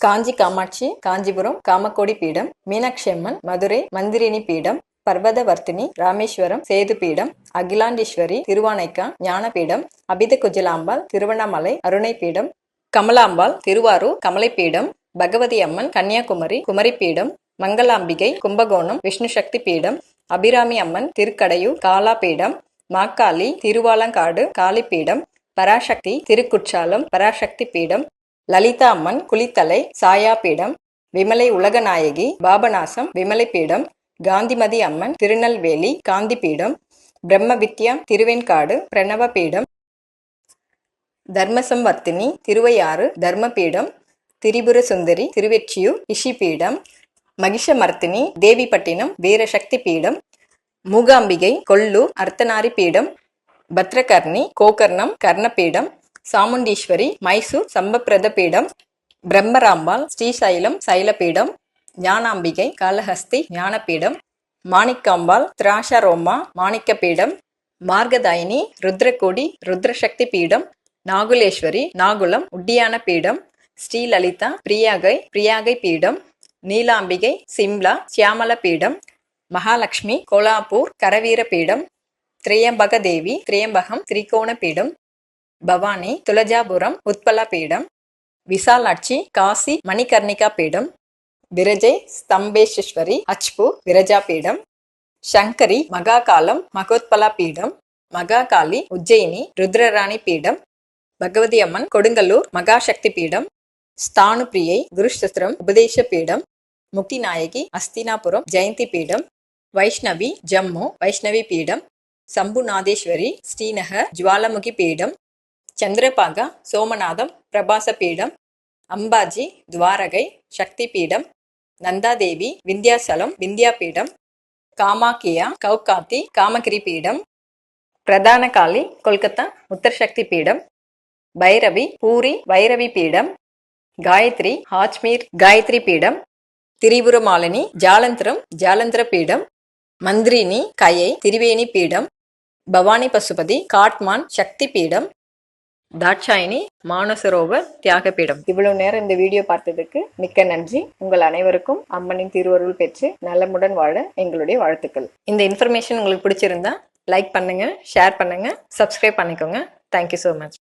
காஞ்சி காமாட்சி காஞ்சிபுரம் காமக்கோடி பீடம், மீனாட்சி அம்மன் மதுரை மந்திரினி பீடம், பர்வதவர்த்தினி ராமேஸ்வரம் சேது பீடம், அகிலாண்டீஸ்வரி திருவானைக்கா ஞானபீடம், அபித குஜலாம்பாள் திருவண்ணாமலை அருணை பீடம், கமலாம்பாள் திருவாரூர் கமலைப்பீடம், பகவதி அம்மன் கன்னியாகுமரி குமரிப்பீடம், மங்களாம்பிகை கும்பகோணம் விஷ்ணு சக்தி பீடம், அபிராமி அம்மன் திருக்கடையூர் காலா பீடம், மாக்காளி திருவாலங்காடு காளிப்பீடம், பராசக்தி திருக்குற்றாலம் பராசக்தி பீடம், லலிதா அம்மன் குளித்தலை சாயா பீடம், விமலை உலகநாயகி பாபநாசம் விமலை பீடம், காந்திமதி அம்மன் திருநெல்வேலி காந்தி பீடம், பிரம்ம வித்யா திருவெண்காடு பிரணவ பீடம், தர்மசம்வர்த்தினி திருவையாறு தர்மபீடம், திரிபுர சுந்தரி திருவெற்றியூர் இஷி பீடம், மகிஷமர்த்தினி தேவிப்பட்டினம் வீரசக்தி பீடம், மூகாம்பிகை கொல்லூர் அர்த்தநாரி பீடம், பத்ரகர்ணி கோகர்ணம் கர்ணபீடம், சாமுண்டீஸ்வரி மைசூர் சம்பப்பிரத பீடம், பிரம்மராம்பாள் ஸ்ரீசைலம் சைலபீடம், ஞானாம்பிகை காளஹஸ்தி ஞானபீடம், மாணிக்காம்பாள் திராஷரோமா மாணிக்க பீடம், மார்கதாயினி ருத்ரகோடி ருத்ரசக்தி பீடம், நாகுலேஸ்வரி நாகுலம் உட்டியான பீடம், ஸ்ரீலலிதா பிரியாகை பீடம், நீலாம்பிகை சிம்லா சியாமல பீடம், மகாலட்சுமி கோலாப்பூர் கரவீர பீடம், திரியம்பக தேவி திரியம்பகம் திரிகோண பீடம், பவானி துலஜாபுரம் உத்பலா பீடம், விசாலாட்சி காசி மணிகர்ணிகா பீடம், விரஜை ஸ்தம்பேஸ்வரி அச்பூர் விரஜா பீடம், சங்கரி மகாகாலம் மகோத்பலா பீடம், மகாகாளி உஜ்ஜயினி ருத்ரராணி பீடம், பகவதி அம்மன் கொடுங்கல்லூர் மகாசக்தி பீடம், ஸ்தானு பிரியை குருஷத்திரம் உபதேச பீடம், முக்தி நாயகி அஸ்தினாபுரம் ஜெயந்தி பீடம், வைஷ்ணவி ஜம்மு வைஷ்ணவி பீடம், சம்புநாதேஸ்வரி ஸ்ரீநகர் ஜுவாலமுகி பீடம், சந்திரபாகா சோமநாதம் பிரபாச பீடம், அம்பாஜி துவாரகை சக்தி பீடம், நந்தாதேவி விந்தியாசலம் விந்தியா பீடம், காமாக்கியா கௌகாத்தி காமகிரி பீடம், பிரதான காளி கொல்கத்தா உத்தரசக்தி பீடம், பைரவி பூரி வைரவி பீடம், காயத்ரி ஆஜ்மீர் காயத்ரி பீடம், திரிபுரமாலினி ஜாலந்திரம் ஜாலந்திர பீடம், மந்திரினி கயை திரிவேணி பீடம், பவானி பசுபதி காட்மான் சக்தி பீடம், தாட்சாயினி மானசரோவர் தியாக பீடம். இவ்வளவு நேரம் இந்த வீடியோ பார்த்ததுக்கு மிக்க நன்றி. உங்கள் அனைவருக்கும் அம்மனின் திருவருள் பெற்று நலமுடன் வாழ எங்களுடைய வாழ்த்துக்கள். இந்த இன்ஃபர்மேஷன் உங்களுக்கு பிடிச்சிருந்தா லைக் பண்ணுங்க, ஷேர் பண்ணுங்க, சப்ஸ்கிரைப் பண்ணிக்கோங்க. Thank you so much.